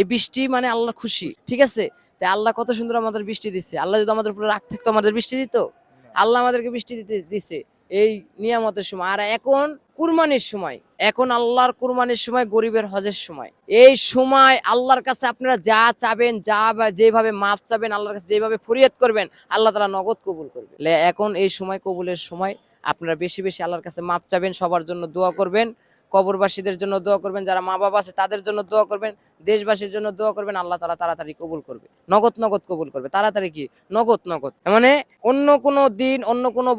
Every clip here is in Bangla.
এই বৃষ্টি মানে আল্লাহ খুশি, ঠিক আছে? তাই আল্লাহ কত সুন্দর আমাদের বৃষ্টি দিচ্ছে। আল্লাহ যদি আমাদের উপরে রাগ থাকতো আমাদের বৃষ্টি দিত? আল্লাহ আমাদেরকে বৃষ্টি দিছে এই নিয়ামতের সময়। আর এখন কুরবানির সময়, এখন আল্লাহর কুরবানির সময়, গরিবের হজের সময়। এই সময় আল্লাহর কাছে আপনারা যা চাবেন, যেভাবে মাফ চাবেন, আল্লাহর কাছে যেভাবে ফরিয়াদ করবেন, আল্লাহ তাআলা নগদ কবুল করবে। এখন এই সময় কবুলের সময়, আপনারা বেশি বেশি আল্লাহর কাছে মাফ চাবেন, সবার জন্য দোয়া করবেন, কবরবাসীদের জন্য দোয়া করবেন, যারা মা বাবা আছে তাদের জন্য দোয়া করবেন, দেশবাসীর জন্য দোয়া করবেন। আল্লাহ তাআলা তাড়াতাড়ি কবুল করবে, নগদ নগদ কবুল করবে। তাড়াতাড়ি কি নগদ নগদ, মানে অন্য কোনো দিন, অন্য কোনো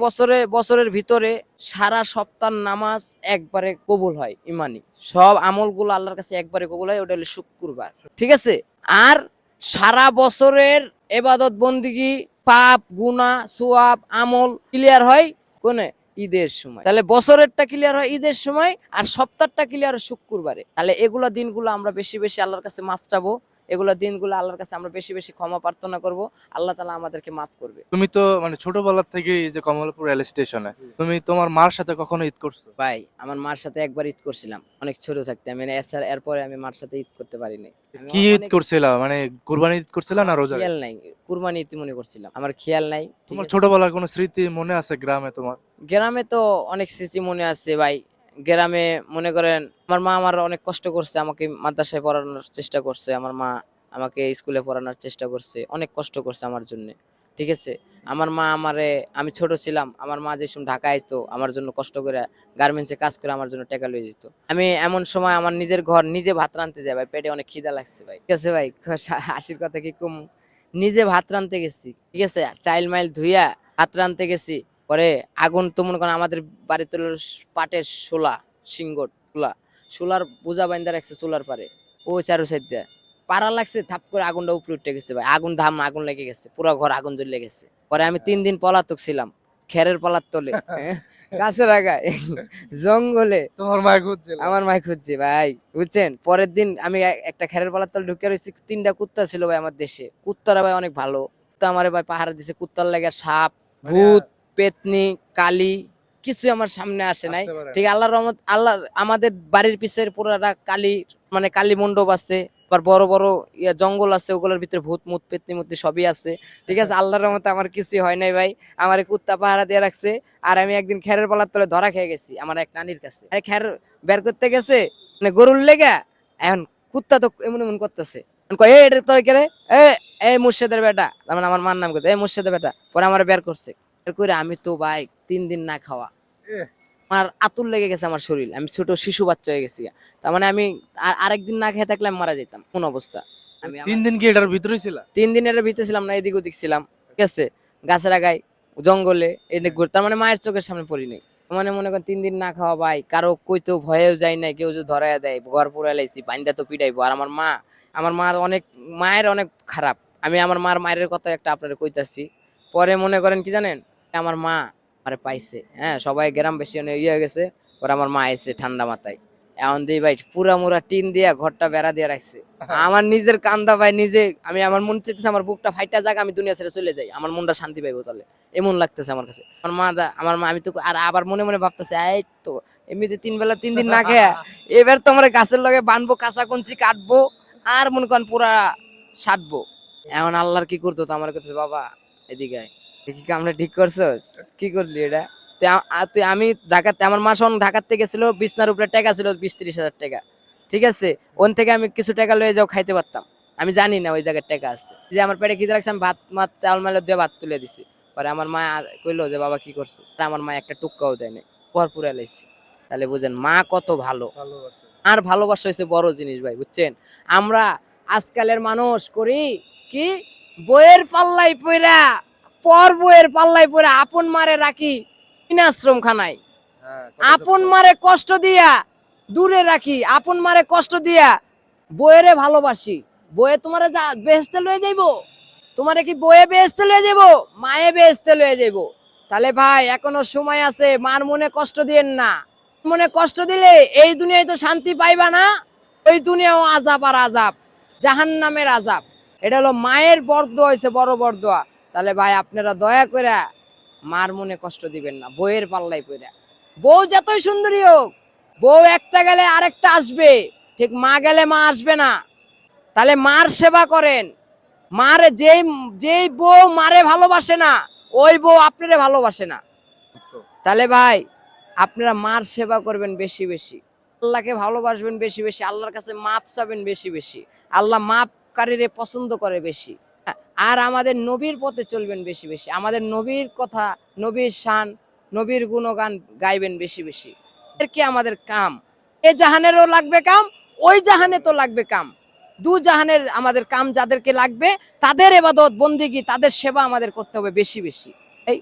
বছরের ভিতরে সারা সপ্তাহ নামাজ একবারে কবুল হয়, ইমানি সব আমলগুলো আল্লাহর কাছে একবারে কবুল হয়, ওটা হলো শুক্রবার, ঠিক আছে? আর সারা বছরের ইবাদত বন্দিগি, পাপ গুনাহ সওয়াব আমল ক্লিয়ার হয় কোনে? ঈদের সময়। তাহলে বছরেরটা ক্লিয়ার হয় ঈদের সময়, আর সপ্তাহটা ক্লিয়ার হয় শুক্রবারে। তাহলে এগুলা দিনগুলো আমরা বেশি বেশি আল্লাহর কাছে মাফ চাবো, এগুলা দিনগুলো আল্লাহর কাছে আমরা বেশি বেশি ক্ষমা প্রার্থনা করব, আল্লাহ তাআলা আমাদেরকে মাফ করবে। তুমি তো মানে ছোটবেলা থেকে এই যে কমলাপুর রেল স্টেশনে, তুমি তোমার মার সাথে কখনো ঈদ করছো? ভাই আমার মার সাথে একবার ঈদ করছিলাম, অনেক ছোট থাকতে আমি, এরপরে আমি মার সাথে ঈদ করতে পারিনি। আমি কি ঈদ অনেক, করছিলা, মানে কুরবানি ঈদ করছিলা না আমার রোজার ঈদ? খেয়াল নাই, কুরবানি ঈদ মনে করছিলাম, আমার খেয়াল নাই, ঠিক তোমার আছে? ছোটবেলার কোনো স্মৃতি মনে আছে গ্রামে তোমার? গ্রামে তো অনেক স্মৃতি মনে আছে ভাই। গ্রামে মনে করেন আমার মা আমার অনেক কষ্ট করছে, আমাকে মাদ্রাসায় পড়ানোর চেষ্টা করছে, আমার মা আমাকে স্কুলে পড়ানোর চেষ্টা করছে, অনেক কষ্ট করছে আমার জন্য, ঠিক আছে? আমার মা আমারে, আমি ছোট ছিলাম, আমার মা যে সময় ঢাকা আইতো আমার জন্য কষ্ট করে গার্মেন্টসে কাজ করে আমার জন্য টাকা লয়ে যেত। আমি এমন সময় আমার নিজের ঘর নিজে ভাত রাঁধতে যাই ভাই, পেটে অনেক খিদা লাগছে ভাই, ঠিক আছে ভাই? হাসির কথা কি কম, নিজে ভাত রাঁধতে গেছি, ঠিক আছে? চাইল মাইল ধুইয়া ভাত রাঁধতে গেছি। পরে আগুন তো মনে করেন আমাদের বাড়িতে হলো পাটের শোলা, সিংগট শোলা, শোলার বোঝা বাইন্দা রাখছে চুলার পারে, ও চারু সাইড দিয়ে পাড়া লাগছে, থাপ করে আগুনটা উপরে উঠে গেছে ভাই, আগুন ধাম আগুন লেগে গেছে, পুরো ঘর আগুন জ্বলে গেছে। পরে আমি 3 দিন পলাতক ছিলাম, খেরের পালার তলে, গাছের আগায়, জঙ্গলে। তোমার মায়ের খুঁজছিল? আমার মাই খুঁজছে ভাই, বুঝছেন? পরের দিন আমি একটা খেরের পালার তলে ঢুকে রয়েছি, 3টা কুত্তা ছিল ভাই আমার দেশে, কুত্তারা ভাই অনেক ভালো, কুত্তা আমারে ভাই পাহারা দিছে, কুত্তার লাগা সাপ মানে ভূত পেতনি কালি কিছু আমার সামনে আসে নাই, আসতে পারে ঠিক না। আল্লাহর রহমত। আল্লাহ আমাদের বাড়ির পিছের পুরাটা কালী, মানে কালী মণ্ডপ আছে, আবার বড় বড় জঙ্গল আছে, ওগুলোর ভিতরে ভূত মুত পেতনি মুতনি সবই আছে, ঠিক আছে? আল্লাহর রহমতে আমার কিছু হয় নাই ভাই, আমার কুত্তা পাহারা দিয়ে রাখছে। আর আমি একদিন খেরের পালার তলে ধরা খেয়ে গেছি আমার এক নানির কাছে, খের বের করতে গেছে, মানে গরুর লেগা, এখন কুত্তা তো এমন এমন করতেছে, এটা তোর কে রে? এই মুর্শেদের বেটা, তার মানে আমার মার নাম করতে, এই মুর্শেদের বেটা। পরে আমার বের করছে, বের করে আমি তো ভাই 3 দিন না খাওয়া, এহ, আমার আতুর লেগে গেছে আমার শরীর, আমি ছোট শিশু বাচ্চা হয়ে গেছি। তার মানে আমি আরেকদিন না খেয়ে থাকলে আমি মারা যেতাম, কোন অবস্থা। আমি তিন আমার দিন কি এটার ভিতরেই ছিলা? 3 দিনের ভিতরে ছিলাম না, এদিক ওদিক ছিলাম, ঠিক আছে? গাছের আগায় জঙ্গলে এদিক ঘুরতাম, তার মানে মায়ের চোখের সামনে পড়ি নাই। মানে মনে করেন 3 দিন না খাওয়া ভাই, কারো কইতেও ভয়েও যাই নাই, কেউ যদি ধরাইয়া দেয় ঘর পুরা লাইছি, বাইন্দা তো পিটাইবো। আর আমার মার অনেক, মায়ের অনেক খারাপ। আমি আমার মায়ের কথা একটা আপনার কইতাছি। পরে মনে করেন কি জানেন, আমার মা আরে পাইছে, হ্যাঁ সবাই গ্রাম বেশি ইয়ে হয়ে গেছে, পরে আমার মা এসে ঠান্ডা মাথায় এমন দিই ভাই, পুরা মুরা টিন দিয়া ঘরটা বেড়া দিয়ে রাখছে। আমার নিজের কান্দা ভাই নিজে, আমি আমার মন চাইতেছে আমার বুকটা ফাইটা যাক, আমি দুনিয়া ছেড়ে চলে যাই, আমার মনটা শান্তি পাইবো তাহলে, এমন লাগতেছে আমার কাছে। আমার মা, আমি তো আর আবার মনে মনে ভাবতেছে, এই তো এমনিতে 3 বেলা 3 দিন না খেয়া, এবার তো আমার গাছের লগে বানবো, কাঁচা কঞ্চি কাটবো, আর মনে করেন পুরা সাটবো। এমন আল্লাহর কি করতো, তো আমার কাছে বাবা এদিকে আয়, কি কামটা ঠিক করছস, কি করলি এটা? আমি ঢাকাতে, আমার মা শোন ঢাকাতে গেছিল, বিছনার উপরে টাকা ছিল 20-30 হাজার টাকা, ঠিক আছে? ওন থেকে আমি কিছু টাকা লয়ে যাও খাইতে পারতাম, আমি জানি না ওই জায়গায় টাকা আছে, যে আমার পেটে খিদে লাগছে, আমি ভাত মাত চাল মাল দিয়ে ভাত তুলে দিছি। পরে আমার মা কইলো যে বাবা কি করছিস, আমার মা একটা টুক্কাও দেয় নাই, ঘর পুরা লাইছি। তাহলে বুঝেন মা কত ভালো, ভালোবাসে। আর ভালোবাসা হচ্ছে বড় জিনিস ভাই, বুঝছেন? আমরা আজকালের মানুষ করি কি, বইয়ের পাল্লাই পইরা, পর বইয়ের পাল্লাই পইরা আপন মারে রাখি আশ্রম খানায়, হ্যাঁ, কত আপন সত্য। মারে কষ্ট দিয়া দূরে রাখি, আপন মারে কষ্ট দিয়া বইয়েরে ভালোবাসি। বইয়ে তোমারে যা বেহেস্তে লয়ে যাইবো, তোমারে কি বইয়ে বেহেস্তে লয়ে যাইবো? মায়ে বেহেস্তে লয়ে যাইবো। তাহলে ভাই এখনো সময় আছে, মার মনে কষ্ট দিয়েন না, মনে কষ্ট দিলে এই দুনিয়ায় তো শান্তি পাইবা না, ওই দুনিয়াও আযাব আর আযাব, জাহান্নামের আযাব। এটা হলো মায়ের বরদোয়া, হইছে বড় বরদোয়া। তাহলে ভাই আপনারা দয়া করে মার মনে কষ্ট দিবেন না বইয়ের পাল্লাই পইরা। বউ যতই সুন্দরী হোক, বউ একটা গেলে আরেকটা আসবে, ঠিক মা গেলে মা আসবে না। তাহলে মার সেবা করেন। মারে যেই যেই বউ মারে ভালোবাসে না, ওই বউ আপনারে ভালোবাসে না। তাহলে ভাই আপনারা মার সেবা করবেন বেশি বেশি, আল্লাহকে ভালোবাসবেন বেশি বেশি, আল্লাহর কাছে মাপ চাবেন বেশি বেশি। আল্লাহ মাপকারীরে পছন্দ করে বেশি। আর আমাদের নবীর পথে চলবেন বেশি বেশি, আমাদের নবীর কথা, নবীর শান, নবীর গুণগান গাইবেন বেশি বেশি। এর কি আমাদের কাম, এ জাহানেরও লাগবে কাম, ওই জাহানে তো লাগবে কাম। দু জাহানের আমাদের কাম যাদেরকে লাগবে, তাদের ইবাদত বন্দেগী, তাদের সেবা আমাদের করতে হবে বেশি বেশি। এই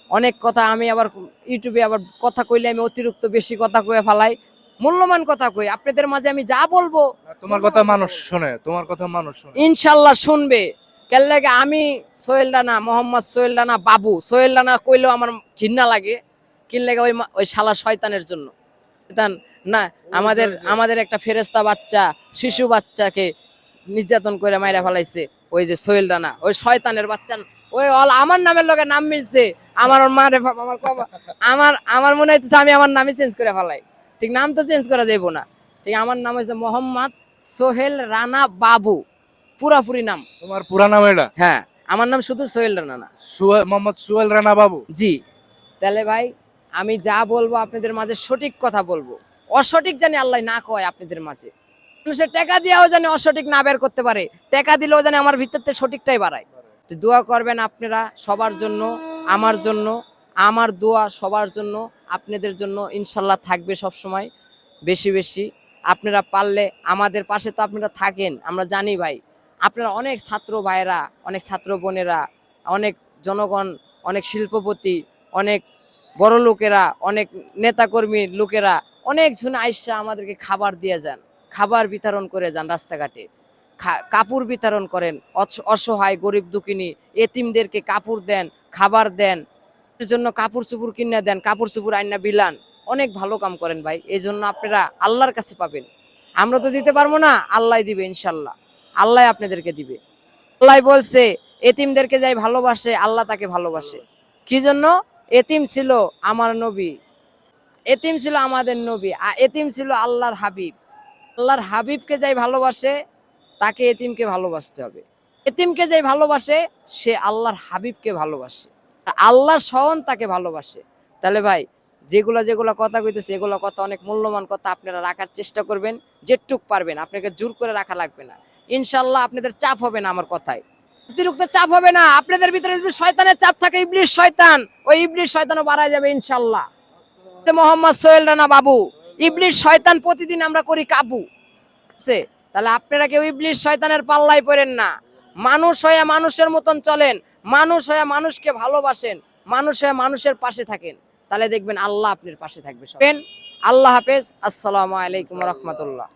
অনেক কথা আমি আবার ইউটিউবে আবার কথা কইলে আমি অতিরিক্ত বেশি কথা কয়ে ফেলাই, মূল্যবান কথা কই। আপনাদের মাঝে আমি যা বলবো তোমার কথা মানুষ শোনে, তোমার কথা মানুষ শোনে। ইনশাল্লাহ শুনবে। কেন লাগে আমি সোহেল রানা, মোহাম্মদ সোহেল রানা বাবু, সোহেল রানা কইলেও আমার ঘৃণা লাগে। কি লাগে? ওই শালা শয়তানের জন্য। শয়তান না, আমাদের আমাদের একটা ফেরেশতা বাচ্চা, শিশু বাচ্চাকে নির্যাতন করে মাইরা ফেলাইছে ওই যে সোহেল রানা, ওই শয়তানের বাচ্চা। ওই আমার নামের লগে নাম মিলছে, আমার মারে আমার আমার আমার মনে হইতেছে আমি আমার নামই চেঞ্জ করে ফেলাই। ঠিক, নাম তো চেঞ্জ করা যাইব না। ঠিক, আমার নাম হয়েছে মোহাম্মদ সোহেল রানা বাবু, পুরাপুরি নাম। তোমার পুরা নাম এটা? হ্যাঁ, আমার নাম শুধু সোহেল রানা না। মোহাম্মদ সোহেল রানা বাবু। জি। তাহলে ভাই আমি যা বলবো আপনাদের মাঝে সঠিক কথা বলবো, অসঠিক জানি আল্লাহ না কয় আপনাদের মাঝে। মানুষের টাকা দিয়েও জানি অসঠিক না বের করতে পারে, টাকা দিলেও জানি আমার ভিতর থেকে সঠিকটাই বাড়ায়। তো দোয়া করবেন আপনারা সবার জন্য, আমার জন্য। আমার দোয়া সবার জন্য, আপনাদের জন্য ইনশাল্লাহ থাকবে সব সময় বেশি বেশি। আপনারা পারলে আমাদের পাশে তো আপনারা থাকেন, আমরা জানি ভাই। আপনারা অনেক ছাত্র ভাইরা, অনেক ছাত্র বোনেরা, অনেক জনগণ, অনেক শিল্পপতি, অনেক বড় লোকেরা, অনেক নেতাকর্মী লোকেরা, অনেক জন আইসা আমাদেরকে খাবার দিয়ে যান, খাবার বিতরণ করে যান রাস্তাঘাটে, কাপড় বিতরণ করেন, অসহায় গরিব দুঃখিনী এতিমদেরকে কাপড় দেন, খাবার দেন, এর জন্য কাপড় চুপড় কিনে দেন, কাপড় চুপড় আইনা বিলান। অনেক ভালো কাম করেন ভাই, এই জন্য আপনারা আল্লাহর কাছে পাবেন। আমরা তো দিতে পারবো না, আল্লাহ দিবে ইনশাল্লাহ, আল্লাহ আপনাদেরকে দিবে। আল্লাহ বলছে এতিমদেরকে যাই ভালোবাসে আল্লাহ তাকে ভালোবাসে। কি জন্য? এতিম ছিল আমার নবী, এতিম ছিল আমাদের নবী, এতিম ছিল আল্লাহর হাবিব। আল্লাহর হাবিবকে যাই ভালোবাসে তাকে এতিমকে ভালোবাসতে হবে। এতিমকে যাই ভালোবাসে সে আল্লাহর হাবিবকে ভালোবাসে, আল্লাহ স্বয়ং তাকে ভালোবাসে। তাহলে ভাই যেগুলা যেগুলা কথা কইতেছে, এগুলো কথা অনেক মূল্যবান কথা, আপনারা রাখার চেষ্টা করবেন যেটুক পারবেন। আপনাকে জোর করে রাখা লাগবে না, ইনশাল্লাহ আপনাদের চাপ হবে না আমার কথায়, অতিরিক্ত চাপ হবে না। আপনাদের ভিতরে যদি শয়তানের চাপ থাকে, ইবলিশ শয়তান, ওই ইবলিশ শয়তানও বাড়ায় যাবে ইনশাল্লাহ। মোহাম্মদ সোহেল রানা বাবু, ইবলিশ শয়তান প্রতিদিন আমরা করি কাবু। তাহলে আপনারা কেউ ইবলিশ শয়তানের পাল্লায় পড়েন না। মানুষ হয়ে মানুষের মতন চলেন, মানুষ হয়ে মানুষকে ভালোবাসেন, মানুষ হয়ে মানুষের পাশে থাকেন, তাহলে দেখবেন আল্লাহ আপনার পাশে থাকবে। আল্লাহ হাফেজ, আসসালামু আলাইকুম রহমতুল্লাহ।